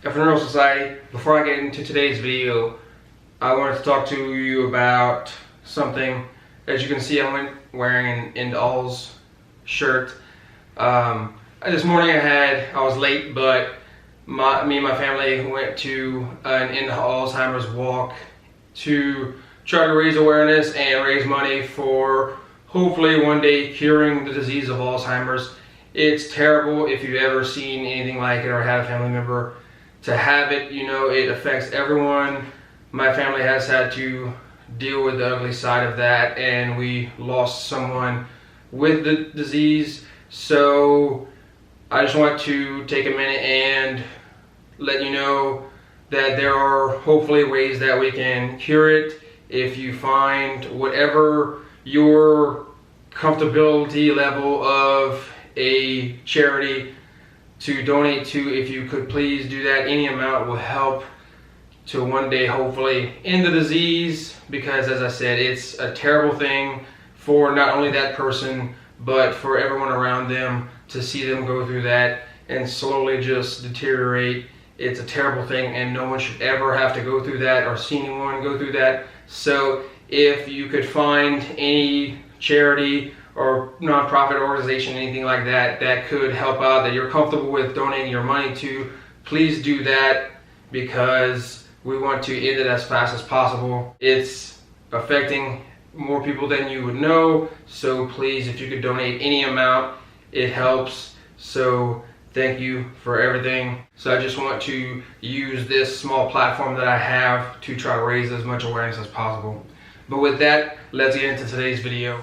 WRs Society. Before I get into today's video, I wanted to talk to you about something. As you can see, I'm wearing an Indall's shirt. This morning I was late, but me and my family went to an end Alzheimer's walk to try to raise awareness and raise money for hopefully one day curing the disease of Alzheimer's. It's terrible. If you've ever seen anything like it or had a family member to have it, you know it affects everyone. My family has had to deal with the ugly side of that, and we lost someone with the disease. So I just want to take a minute and let you know that there are hopefully ways that we can cure it. If you find whatever your comfortability level of a charity to donate to, if you could please do that. Any amount will help to one day hopefully end the disease, because as I said, it's a terrible thing for not only that person but for everyone around them to see them go through that and slowly just deteriorate. It's a terrible thing, and no one should ever have to go through that or see anyone go through that. So if you could find any charity or nonprofit organization, anything like that, that could help out, that you're comfortable with donating your money to, please do that, because we want to end it as fast as possible. It's affecting more people than you would know, so please, if you could donate any amount, it helps. So thank you for everything. So I just want to use this small platform that I have to try to raise as much awareness as possible. But with that, let's get into today's video.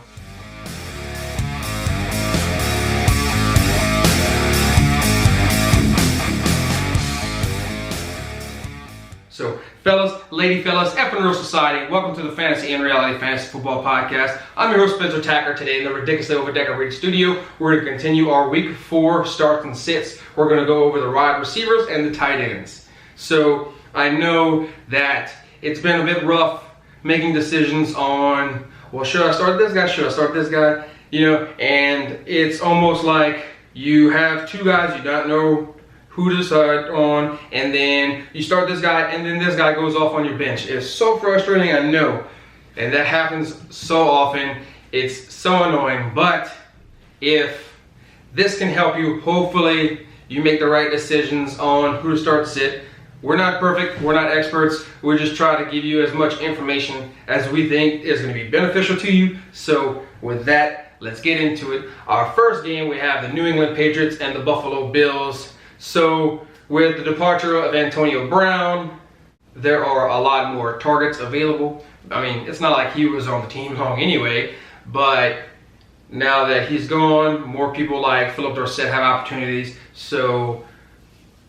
So, fellas, lady fellas, WRs Society, welcome to the Fantasy and Reality Fantasy Football Podcast. I'm your host, Spencer Tacker. Today in the ridiculously overdecorated studio, we're going to continue our Week 4 starts and sits. We're going to go over the wide receivers and the tight ends. So, I know that it's been a bit rough making decisions on, well, should I start this guy? Should I start this guy? You know, and it's almost like you have two guys you don't know who to decide on, and then you start this guy, and then this guy goes off on your bench. It's so frustrating, I know, and that happens so often. It's so annoying, but if this can help you, hopefully you make the right decisions on who to start, sit. We're not perfect, we're not experts, we're just trying to give you as much information as we think is going to be beneficial to you. So with that, let's get into it. Our first game, we have the New England Patriots and the Buffalo Bills. So with the departure of Antonio Brown, there are a lot more targets available. I mean, it's not like he was on the team long anyway, but now that he's gone, more people like Philip Dorsett have opportunities. So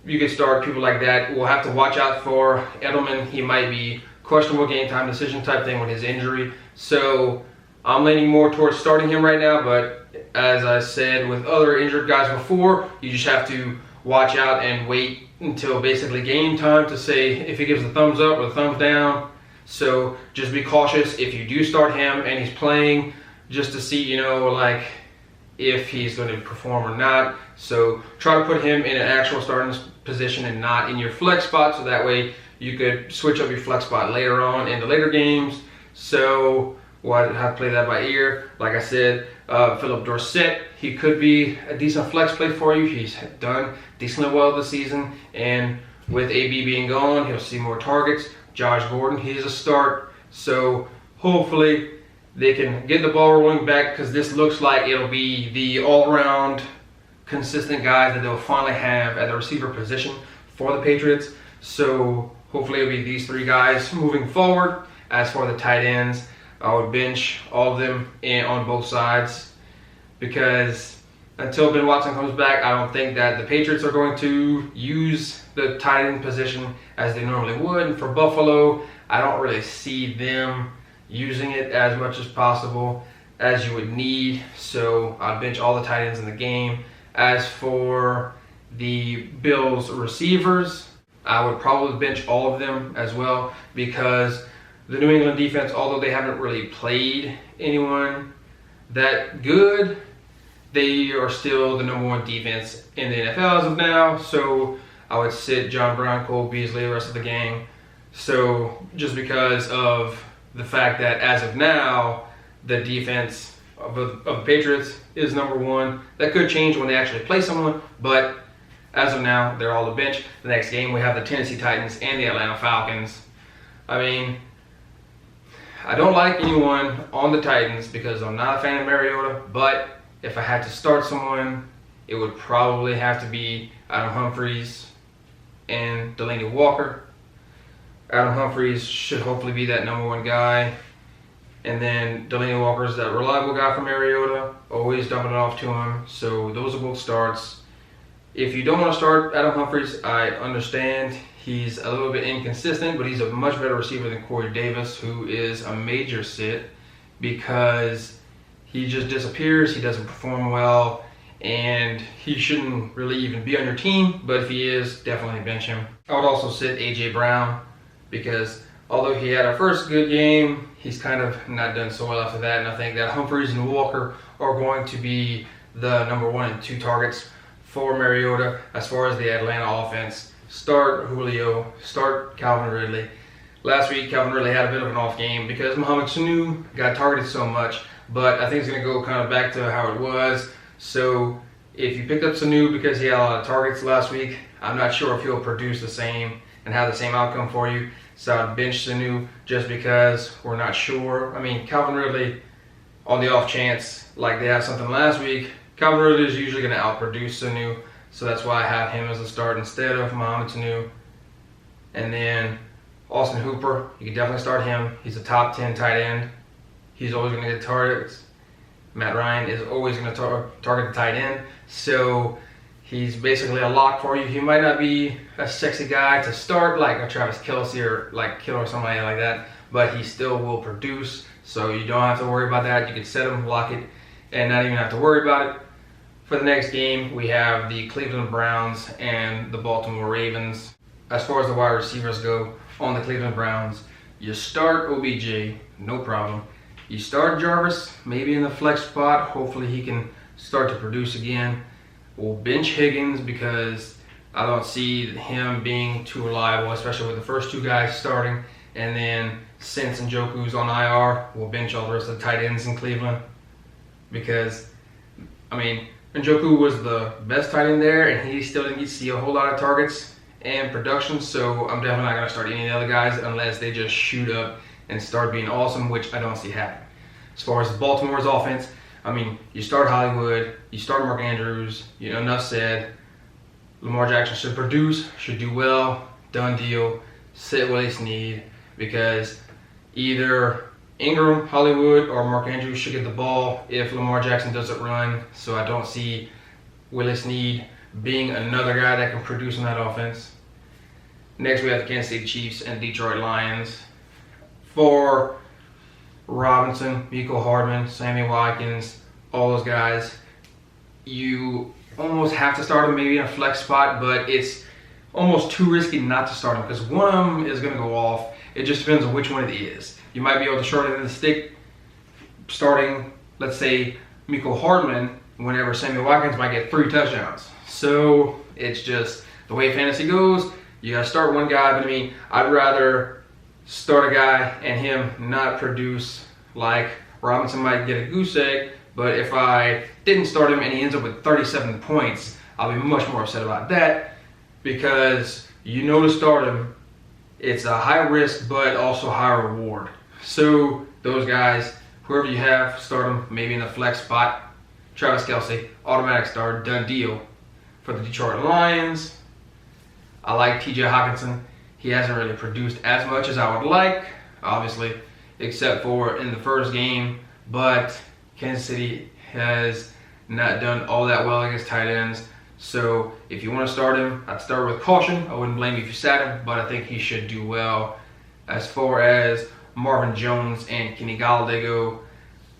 you can start people like that. We'll have to watch out for Edelman. He might be questionable game time decision type thing with his injury. So I'm leaning more towards starting him right now, but as I said with other injured guys before, you just have to watch out and wait until basically game time to say if he gives a thumbs up or a thumbs down. So just be cautious if you do start him and he's playing, just to see, you know, like if he's going to perform or not. So try to put him in an actual starting position and not in your flex spot, so that way you could switch up your flex spot later on in the later games. So we'll have to play that by ear. Like I said, Philip Dorsett, he could be a decent flex play for you. He's done decently well this season, and with AB being gone, he'll see more targets. Josh Gordon, he's a start. So hopefully they can get the ball rolling back, because this looks like it'll be the all-around consistent guys that they'll finally have at the receiver position for the Patriots. So hopefully it'll be these three guys moving forward. As for the tight ends, I would bench all of them on both sides, because until Ben Watson comes back, I don't think that the Patriots are going to use the tight end position as they normally would. And for Buffalo, I don't really see them using it as much as possible as you would need. So I'd bench all the tight ends in the game. As for the Bills receivers, I would probably bench all of them as well, because the New England defense, although they haven't really played anyone that good, they are still the #1 defense in the NFL as of now. So I would sit John Brown, Cole Beasley, the rest of the gang. So just because of the fact that as of now, the defense of the Patriots is number one. That could change when they actually play someone, but as of now, they're all the bench. The next game, we have the Tennessee Titans and the Atlanta Falcons. I mean, I don't like anyone on the Titans because I'm not a fan of Mariota, but if I had to start someone, it would probably have to be Adam Humphries and Delaney Walker. Adam Humphries should hopefully be that number one guy. And then Delaney Walker is that reliable guy from Mariota, always dumping it off to him. So those are both starts. If you don't want to start Adam Humphries, I understand. He's a little bit inconsistent, but he's a much better receiver than Corey Davis, who is a major sit because he just disappears. He doesn't perform well, and he shouldn't really even be on your team, but if he is, definitely bench him. I would also sit A.J. Brown because although he had a first good game, he's kind of not done so well after that, and I think that Humphries and Walker are going to be the number 1 and 2 targets for Mariota. As far as the Atlanta offense, start Julio, start Calvin Ridley. Last week, Calvin Ridley had a bit of an off game because Mohamed Sanu got targeted so much, but I think it's going to go kind of back to how it was. So if you picked up Sanu because he had a lot of targets last week, I'm not sure if he'll produce the same and have the same outcome for you. So I'd bench Sanu just because we're not sure. I mean, Calvin Ridley, on the off chance, like they had something last week, Calvin Ridley is usually going to outproduce Sanu. So that's why I have him as a start instead of Mohamed Sanu. And then Austin Hooper, you can definitely start him. He's a top 10 tight end. He's always going to get targets. Matt Ryan is always going to target the tight end. So he's basically a lock for you. He might not be a sexy guy to start like a Travis Kelce or like Kittle or somebody like that, but he still will produce. So you don't have to worry about that. You can set him, lock it, and not even have to worry about it. For the next game, we have the Cleveland Browns and the Baltimore Ravens. As far as the wide receivers go, on the Cleveland Browns, you start OBJ, no problem. You start Jarvis, maybe in the flex spot. Hopefully he can start to produce again. We'll bench Higgins because I don't see him being too reliable, especially with the first 2 guys starting. And then since Njoku's on IR, we'll bench all the rest of the tight ends in Cleveland because, I mean, Njoku was the best tight end there, and he still didn't see a whole lot of targets and production, so I'm definitely not going to start any of the other guys unless they just shoot up and start being awesome, which I don't see happening. As far as Baltimore's offense, I mean, you start Hollywood, you start Mark Andrews, you know, enough said. Lamar Jackson should produce, should do well, done deal, sit Willie Snead, because either Ingram, Hollywood, or Mark Andrews should get the ball if Lamar Jackson doesn't run. So I don't see Willie Snead being another guy that can produce in that offense. Next, we have the Kansas City Chiefs and Detroit Lions. For Robinson, Mecole Hardman, Sammy Watkins, all those guys, you almost have to start them maybe in a flex spot, but it's almost too risky not to start them because one of them is going to go off. It just depends on which one it is. You might be able to short it in the stick starting, let's say, Mecole Hardman whenever Sammy Watkins might get 3 touchdowns. So it's just the way fantasy goes. You got to start one guy, but I mean, I'd rather start a guy and him not produce. Like Robinson might get a goose egg, but if I didn't start him and he ends up with 37 points, I'll be much more upset about that because you know to start him, it's a high risk but also high reward. So those guys, whoever you have, start them maybe in a flex spot. Travis Kelce, automatic start, done deal. For the Detroit Lions, I like TJ Hockenson. He hasn't really produced as much as I would like, obviously, except for in the first game. But Kansas City has not done all that well against tight ends. So if you want to start him, I'd start with caution. I wouldn't blame you if you sat him, but I think he should do well. As far as Marvin Jones and Kenny Golladay go,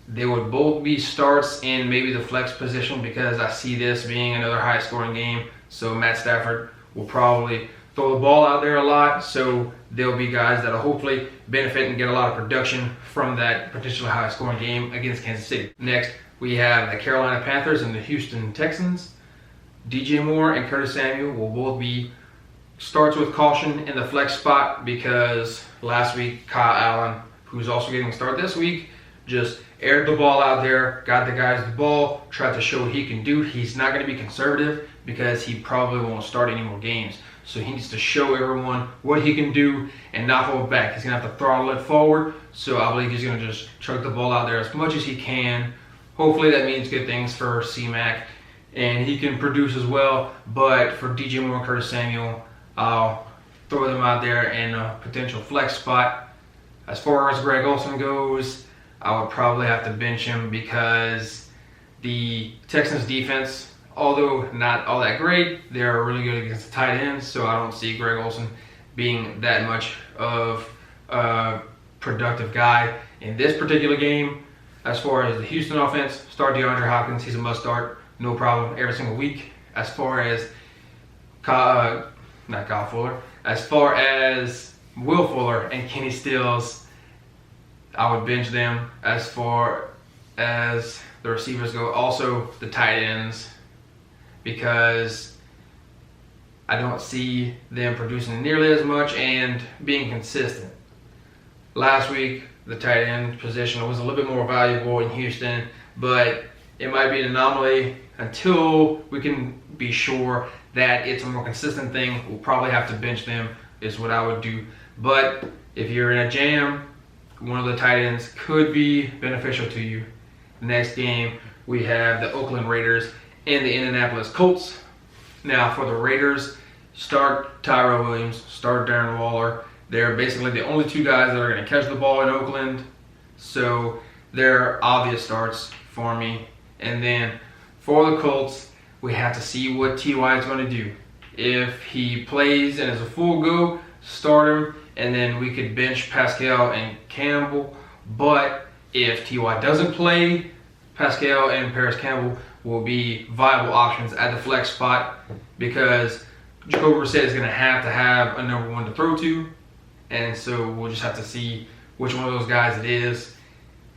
they would both be starts in maybe the flex position because I see this being another high-scoring game. So Matt Stafford will probably throw the ball out there a lot. So there'll be guys that'll hopefully benefit and get a lot of production from that potentially high-scoring game against Kansas City. Next, we have the Carolina Panthers and the Houston Texans. DJ Moore and Curtis Samuel will both be starts with caution in the flex spot because last week Kyle Allen, who's also getting a start this week, just aired the ball out there, got the guys the ball, tried to show what he can do. He's not going to be conservative because he probably won't start any more games. So he needs to show everyone what he can do and not hold back. He's going to have to throttle it forward. So I believe he's going to just chuck the ball out there as much as he can. Hopefully that means good things for C-Mac. And he can produce as well. But for DJ Moore and Curtis Samuel, I'll throw them out there in a potential flex spot. As far as Greg Olsen goes, I would probably have to bench him because the Texans defense, although not all that great, they're really good against the tight ends, so I don't see Greg Olsen being that much of a productive guy in this particular game. As far as the Houston offense, start DeAndre Hopkins. He's a must start, no problem, every single week. As far as not Kyle Fuller, as far as Will Fuller and Kenny Stills, I would bench them. As far as the receivers go, also the tight ends, because I don't see them producing nearly as much and being consistent. Last week, the tight end position was a little bit more valuable in Houston, but it might be an anomaly until we can be sure that it's a more consistent thing. We'll probably have to bench them, is what I would do. But if you're in a jam, one of the tight ends could be beneficial to you. Next game, we have the Oakland Raiders and the Indianapolis Colts. Now for the Raiders, start Tyrell Williams, start Darren Waller. They're basically the only two guys that are going to catch the ball in Oakland. So they're obvious starts for me. And then for the Colts, we have to see what T.Y. is going to do. If he plays and is a full go, start him. And then we could bench Pascal and Campbell. But if T.Y. doesn't play, Pascal and Paris Campbell will be viable options at the flex spot because Jacoby Brissett is going to have a number one to throw to. And so we'll just have to see which one of those guys it is.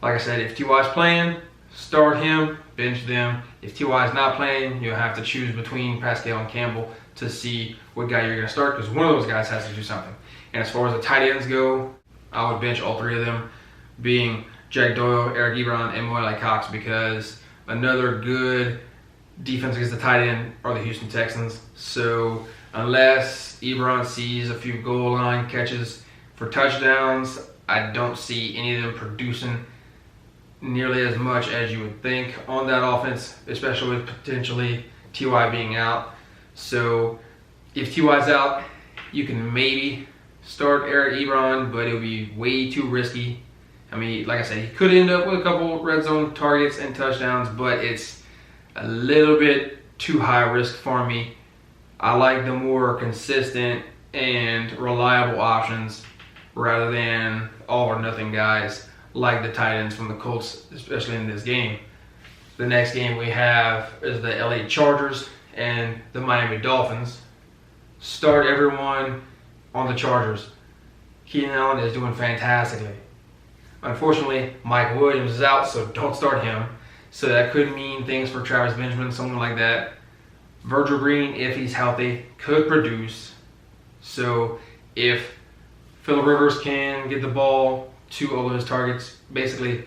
Like I said, if T.Y. is playing, start him, bench them. If T.Y. is not playing, you'll have to choose between Pascal and Campbell to see what guy you're going to start because one of those guys has to do something. And as far as the tight ends go, I would bench all three of them, being Jack Doyle, Eric Ebron, and Mo Cox, because another good defense against the tight end are the Houston Texans. So unless Ebron sees a few goal line catches for touchdowns, I don't see any of them producing nearly as much as you would think on that offense, especially with potentially T.Y. being out. So if T.Y.'s out, you can maybe start Eric Ebron, but it would be way too risky. I mean, like I said, he could end up with a couple red zone targets and touchdowns, but it's a little bit too high risk for me. I like the more consistent and reliable options rather than all or nothing guys like the tight ends from the Colts, especially in this game. The next game we have is the LA Chargers and the Miami Dolphins. Start everyone on the Chargers. Keenan Allen is doing fantastically. Unfortunately, Mike Williams is out, so don't start him. So that could mean things for Travis Benjamin, someone like that. Virgil Green, if he's healthy, could produce. So if Phillip Rivers can get the ball to all of his targets, basically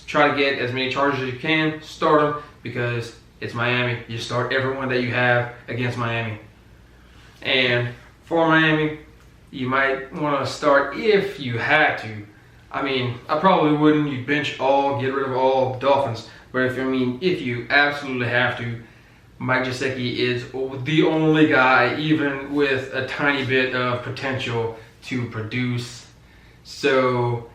try to get as many charges as you can, start them, because it's Miami. You start everyone that you have against Miami. And for Miami, you might want to start if you had to. I mean, I probably wouldn't. You'd bench all, get rid of all Dolphins. But if you absolutely have to, Mike Gesicki is the only guy, even with a tiny bit of potential to produce. So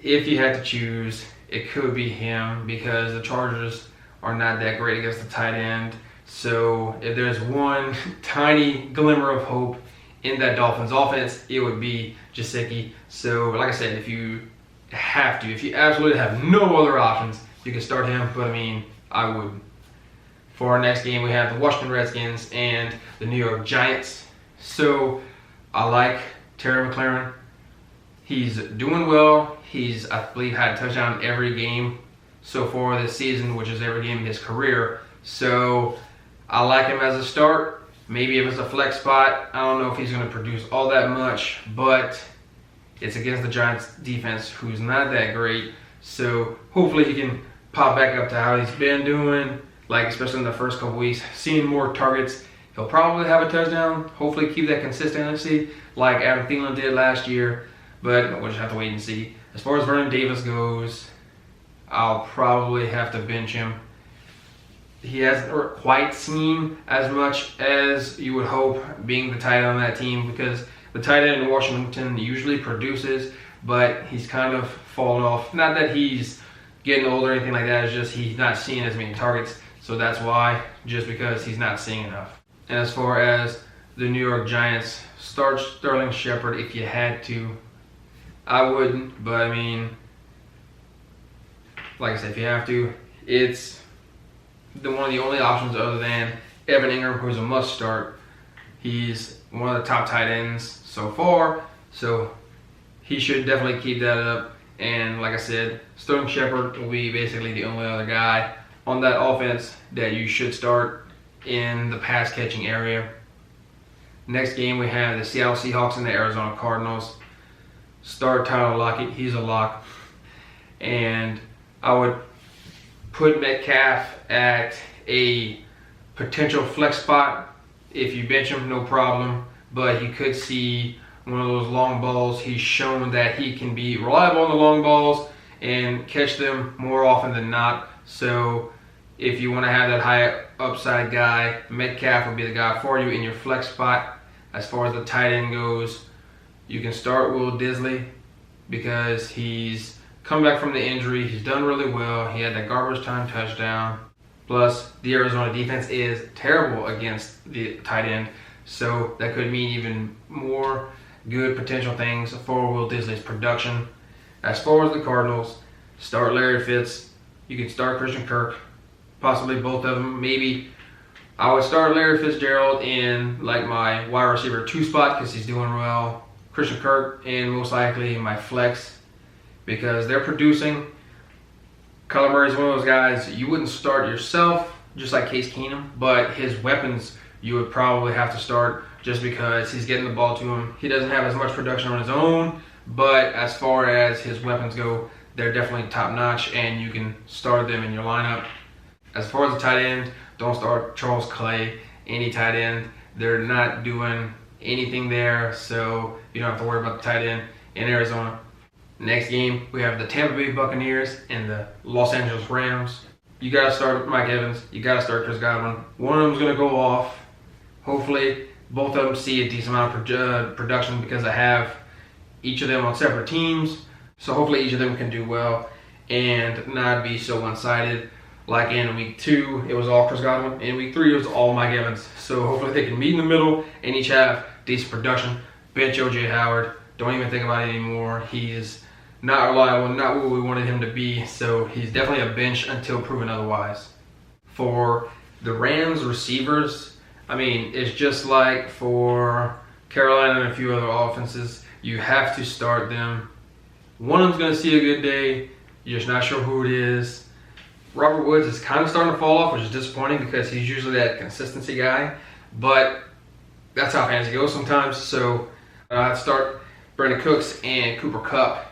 if you had to choose, it could be him because the Chargers are not that great against the tight end. So if there's one tiny glimmer of hope in that Dolphins offense, it would be Gesicki. So like I said, if you absolutely have no other options, you can start him, but I would. For our next game, we have the Washington Redskins and the New York Giants. So I like Terry McLaurin. He's doing well. He's, I believe, had a touchdown every game so far this season, which is every game in his career. So I like him as a start. Maybe if it's a flex spot, I don't know if he's going to produce all that much, but it's against the Giants defense, who's not that great. So hopefully he can pop back up to how he's been doing, like especially in the first couple weeks, seeing more targets. He'll probably have a touchdown. Hopefully keep that consistency like Adam Thielen did last year, but we'll just have to wait and see. As far as Vernon Davis goes, I'll probably have to bench him. He hasn't quite seen as much as you would hope being the tight end on that team, because the tight end in Washington usually produces, but he's kind of fallen off. Not that he's getting old or anything like that, it's just he's not seeing as many targets. So that's why, just because he's not seeing enough. And as far as the New York Giants, start Sterling Shepard if you had to. I wouldn't, but I mean, like I said, if you have to, it's one of the only options other than Evan Ingram, who's a must start. He's one of the top tight ends so far, so he should definitely keep that up. And like I said, Sterling Shepard will be basically the only other guy on that offense that you should start in the pass catching area. Next game we have the Seattle Seahawks and the Arizona Cardinals. Start Tyler Lockett, he's a lock. And I would put Metcalf at a potential flex spot. If you bench him, no problem, but he could see one of those long balls. He's shown that he can be reliable on the long balls and catch them more often than not. So if you want to have that high upside guy, Metcalf would be the guy for you in your flex spot. As far as the tight end goes, you can start Will Disley because he's come back from the injury. He's done really well. He had that garbage time touchdown. Plus, the Arizona defense is terrible against the tight end, so that could mean even more good potential things for Will Disley's production. As far as the Cardinals, start Larry Fitz. You can start Christian Kirk. Possibly both of them. Maybe I would start Larry Fitzgerald in like my wide receiver 2 spot because he's doing well. Christian Kirk in most likely my flex because they're producing. Kyler Murray is one of those guys you wouldn't start yourself, just like Case Keenum, but his weapons you would probably have to start just because he's getting the ball to him. He doesn't have as much production on his own, but as far as his weapons go, they're definitely top notch and you can start them in your lineup. As far as the tight end, don't start Charles Clay, any tight end. They're not doing anything there, so you don't have to worry about the tight end in Arizona. Next game, we have the Tampa Bay Buccaneers and the Los Angeles Rams. You got to start Mike Evans. You got to start Chris Godwin. One of them's going to go off. Hopefully, both of them see a decent amount of production because I have each of them on separate teams. So hopefully each of them can do well and not be so one-sided. Like in week 2, it was all Chris Godwin. In week 3, it was all Mike Evans. So hopefully they can meet in the middle and each have decent production. Bench O.J. Howard. Don't even think about it anymore. He's not reliable, not what we wanted him to be. So he's definitely a bench until proven otherwise. For the Rams receivers, I mean, it's just like for Carolina and a few other offenses. You have to start them. One of them's going to see a good day. You're just not sure who it is. Robert Woods is kind of starting to fall off, which is disappointing because he's usually that consistency guy. But that's how fantasy goes sometimes. So I'd start Brandon Cooks and Cooper Kupp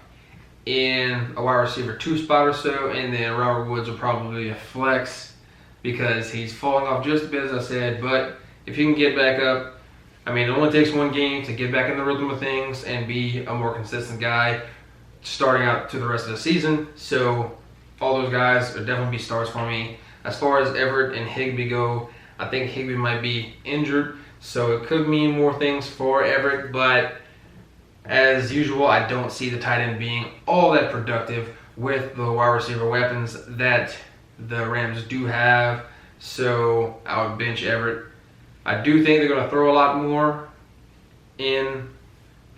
in a wide receiver 2 spot or so. And then Robert Woods will probably be a flex because he's falling off just a bit, as I said. But if he can get back up, I mean, it only takes one game to get back in the rhythm of things and be a more consistent guy starting out to the rest of the season. So all those guys are definitely be starts for me. As far as Everett and Higbee go, I think Higbee might be injured, so it could mean more things for Everett, but as usual, I don't see the tight end being all that productive with the wide receiver weapons that the Rams do have, so I would bench Everett. I do think they're going to throw a lot more in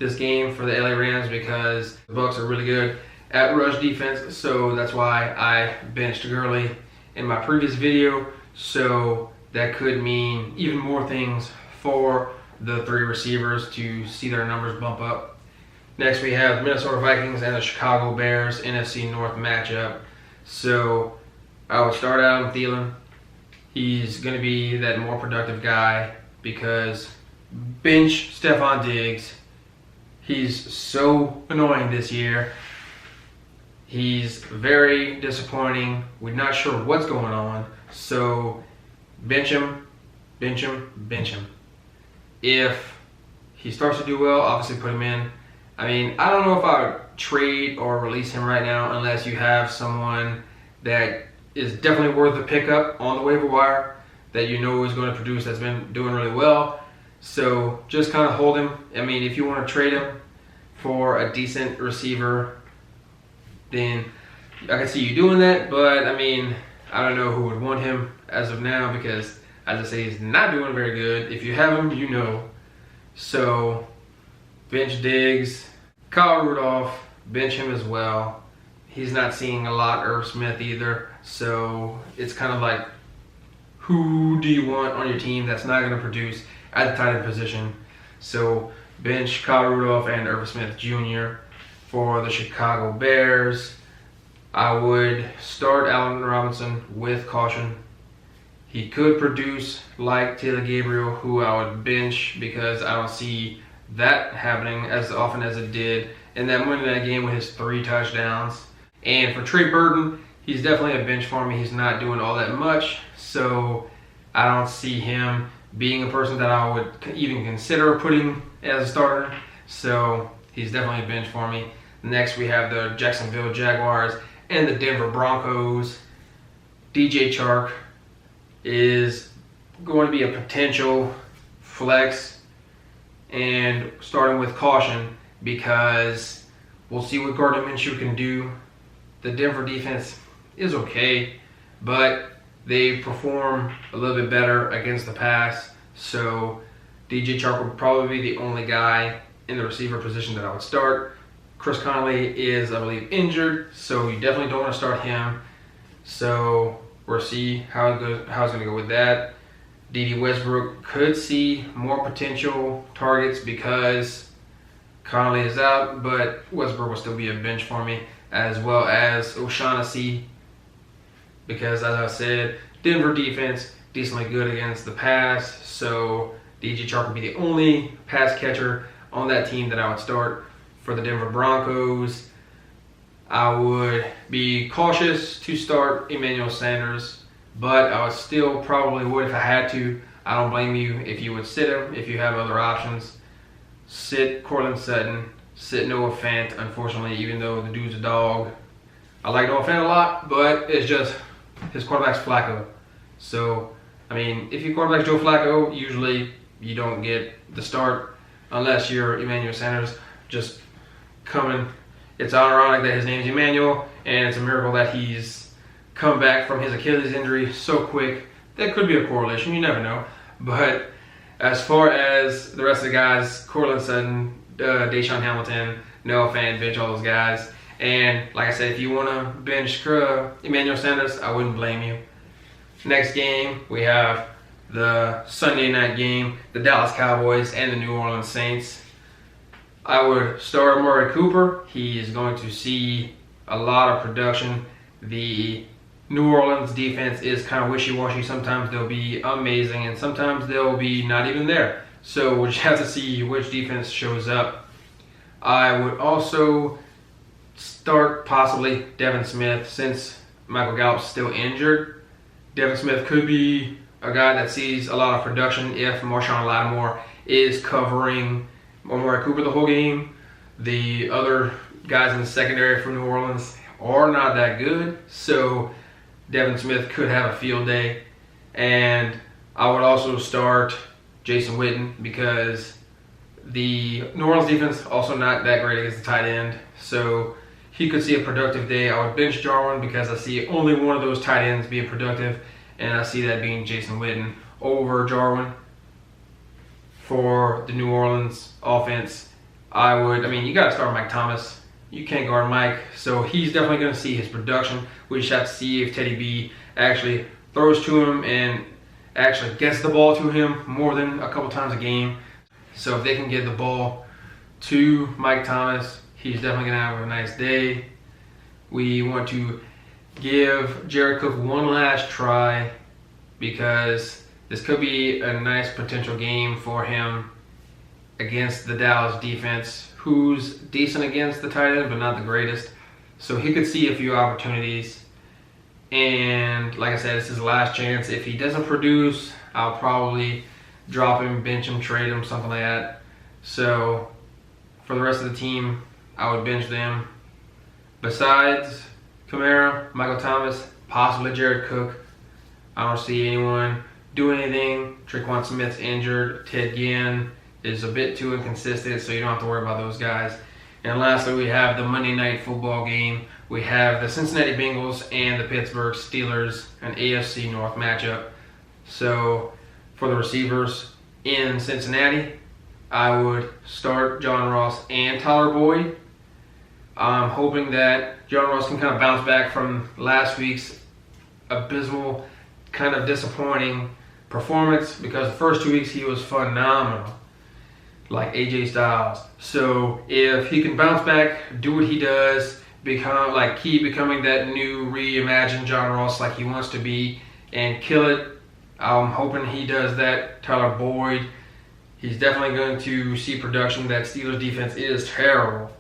this game for the LA Rams because the Bucs are really good at rush defense, so that's why I benched Gurley in my previous video. So that could mean even more things for the 3 receivers to see their numbers bump up. Next we have Minnesota Vikings and the Chicago Bears NFC North matchup. So I would start Adam Thielen. He's going to be that more productive guy because bench Stephon Diggs. He's so annoying this year. He's very disappointing. We're not sure what's going on. So bench him, bench him, bench him. If he starts to do well, obviously put him in. I mean, I don't know if I would trade or release him right now unless you have someone that is definitely worth the pickup on the waiver wire that you know is going to produce, that's been doing really well. So just kind of hold him. I mean, if you want to trade him for a decent receiver, then I can see you doing that. But I mean, I don't know who would want him as of now because, as I say, he's not doing very good. If you have him, you know. So bench Diggs. Kyle Rudolph, bench him as well. He's not seeing a lot. Irv Smith either. So it's kind of like, who do you want on your team that's not going to produce at the tight end position? So bench Kyle Rudolph and Irv Smith Jr. For the Chicago Bears. I would start Allen Robinson with caution. He could produce like Taylor Gabriel, who I would bench because I don't see that happening as often as it did in that Monday night game with his 3 touchdowns. And for Trey Burton, he's definitely a bench for me. He's not doing all that much, so I don't see him being a person that I would even consider putting as a starter. So he's definitely a bench for me. Next, we have the Jacksonville Jaguars and the Denver Broncos. DJ Chark is going to be a potential flex, and starting with caution because we'll see what Gardner Minshew can do. The Denver defense is okay, but they perform a little bit better against the pass. So DJ Chark would probably be the only guy in the receiver position that I would start. Chris Conley is, I believe, injured, so you definitely don't want to start him. So we'll see how it's going to go with that. D.D. Westbrook could see more potential targets because Conley is out, but Westbrook will still be a bench for me, as well as O'Shaughnessy, because as I said, Denver defense decently good against the pass, so DJ Chark would be the only pass catcher on that team that I would start. For the Denver Broncos, I would be cautious to start Emmanuel Sanders, but I would still probably would if I had to. I don't blame you if you would sit him if you have other options. Sit Courtland Sutton, sit Noah Fant, unfortunately, even though the dude's a dog. I like Noah Fant a lot, but it's just his quarterback's Flacco. So, I mean, if your quarterback's Joe Flacco, usually you don't get the start unless you're Emmanuel Sanders just coming. It's ironic that his name's Emmanuel, and it's a miracle that he's come back from his Achilles injury so quick. That could be a correlation, you never know. But as far as the rest of the guys, Courtland Sutton, Deshaun Hamilton, Noah Fant, bench all those guys. And like I said, if you want to bench Emmanuel Sanders, I wouldn't blame you. Next game, we have the Sunday night game, the Dallas Cowboys and the New Orleans Saints. I would start Amari Cooper. He is going to see a lot of production. The New Orleans defense is kind of wishy-washy. Sometimes they'll be amazing, and sometimes they'll be not even there. So we'll just have to see which defense shows up. I would also start possibly Devin Smith since Michael Gallup's still injured. Devin Smith could be a guy that sees a lot of production if Marshawn Lattimore is covering Amari Cooper the whole game. The other guys in the secondary for New Orleans are not that good, so Devin Smith could have a field day. And I would also start Jason Witten because the New Orleans defense also not that great against the tight end, so he could see a productive day. I would bench Jarwin because I see only one of those tight ends being productive, and I see that being Jason Witten over Jarwin. For the New Orleans offense, you got to start Mike Thomas. You can't guard Mike, so he's definitely going to see his production. We just have to see if Teddy B actually throws to him and actually gets the ball to him more than a couple times a game. So if they can get the ball to Mike Thomas, he's definitely going to have a nice day. We want to give Jared Cook one last try because this could be a nice potential game for him against the Dallas defense, who's decent against the tight end, but not the greatest. So he could see a few opportunities. And like I said, it's his last chance. If he doesn't produce, I'll probably drop him, bench him, trade him, something like that. So for the rest of the team, I would bench them. Besides Kamara, Michael Thomas, possibly Jared Cook, I don't see anyone doing anything. Tre'Quan Smith's injured. Ted Ginn is a bit too inconsistent, so you don't have to worry about those guys. And lastly, we have the Monday Night Football game. We have the Cincinnati Bengals and the Pittsburgh Steelers, an AFC North matchup. So for the receivers in Cincinnati, I would start John Ross and Tyler Boyd. I'm hoping that John Ross can kind of bounce back from last week's abysmal, kind of disappointing performance, because the first 2 weeks he was phenomenal, like AJ Styles. So if he can bounce back, do what he does, keep becoming that new reimagined John Ross like he wants to be, and kill it, I'm hoping he does that. Tyler Boyd, he's definitely going to see production. That Steelers defense is terrible.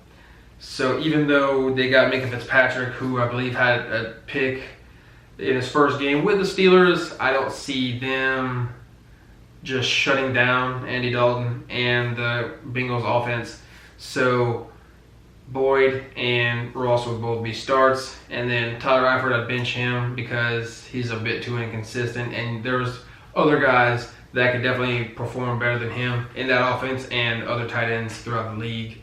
So even though they got Minka Fitzpatrick, who I believe had a pick in his first game with the Steelers, I don't see them just shutting down Andy Dalton and the Bengals offense. So Boyd and Ross would both be starts, and then Tyler Eifert, I'd bench him because he's a bit too inconsistent, and there's other guys that could definitely perform better than him in that offense and other tight ends throughout the league.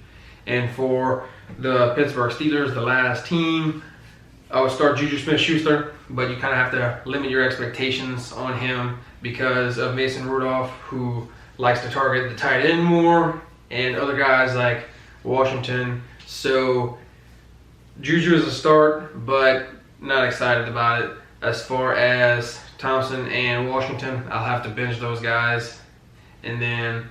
And for the Pittsburgh Steelers, the last team, I would start Juju Smith-Schuster, but you kind of have to limit your expectations on him because of Mason Rudolph, who likes to target the tight end more, and other guys like Washington. So Juju is a start, but not excited about it. As far as Thompson and Washington, I'll have to bench those guys. And then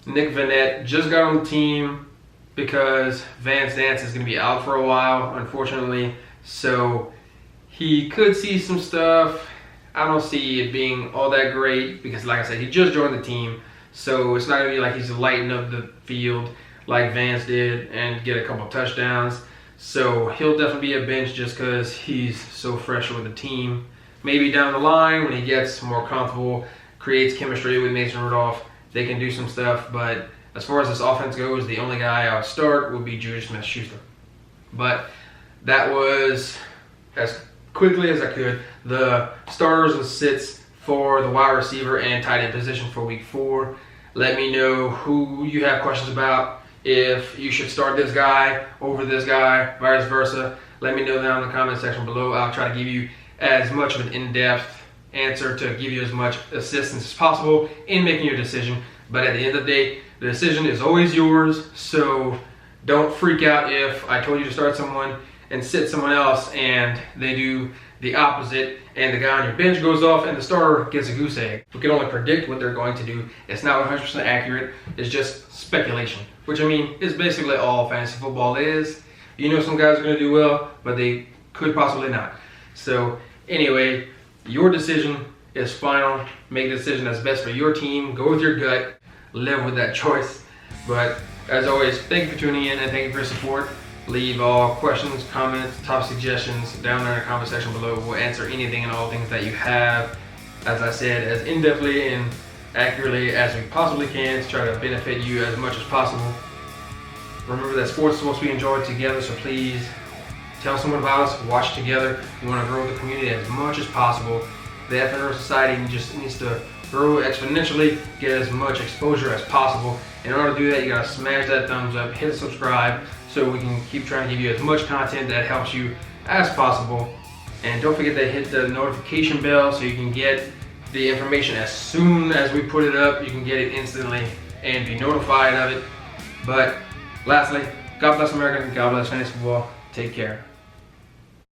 Nick Vannett just got on the team because Vance Dance is going to be out for a while, unfortunately. So he could see some stuff. I don't see it being all that great because, like I said, he just joined the team. So it's not going to be like he's lighting up the field like Vance did and get a couple touchdowns. So he'll definitely be a bench just because he's so fresh with the team. Maybe down the line when he gets more comfortable, creates chemistry with Mason Rudolph, they can do some stuff. But as far as this offense goes, the only guy I would start would be Juju Smith-Schuster. But that was, as quickly as I could, the starters and sits for the wide receiver and tight end position for week 4. Let me know who you have questions about. If you should start this guy over this guy, vice versa, let me know down in the comment section below. I'll try to give you as much of an in-depth answer to give you as much assistance as possible in making your decision. But at the end of the day, the decision is always yours. So don't freak out if I told you to start someone and sit someone else and they do the opposite and the guy on your bench goes off and the starter gets a goose egg. We can only predict what they're going to do. It's not 100% accurate. It's just speculation, which I mean is basically all fantasy football is. You know some guys are going to do well, but they could possibly not. So anyway, your decision is final. Make the decision that's best for your team. Go with your gut. Live with that choice. But as always, thank you for tuning in and thank you for your support. Leave all questions, comments, top suggestions down there in the comment section below. We'll answer anything and all things that you have. As I said, as in-depthly and accurately as we possibly can to try to benefit you as much as possible. Remember that sports is supposed to be enjoyed together, so please tell someone about us, watch together. We want to grow the community as much as possible. The FNR Society just needs to grow exponentially, get as much exposure as possible. In order to do that, you gotta smash that thumbs up, hit subscribe, so we can keep trying to give you as much content that helps you as possible. And don't forget to hit the notification bell so you can get the information as soon as we put it up. You can get it instantly and be notified of it. But lastly, God bless America, God bless fantasy football. Take care.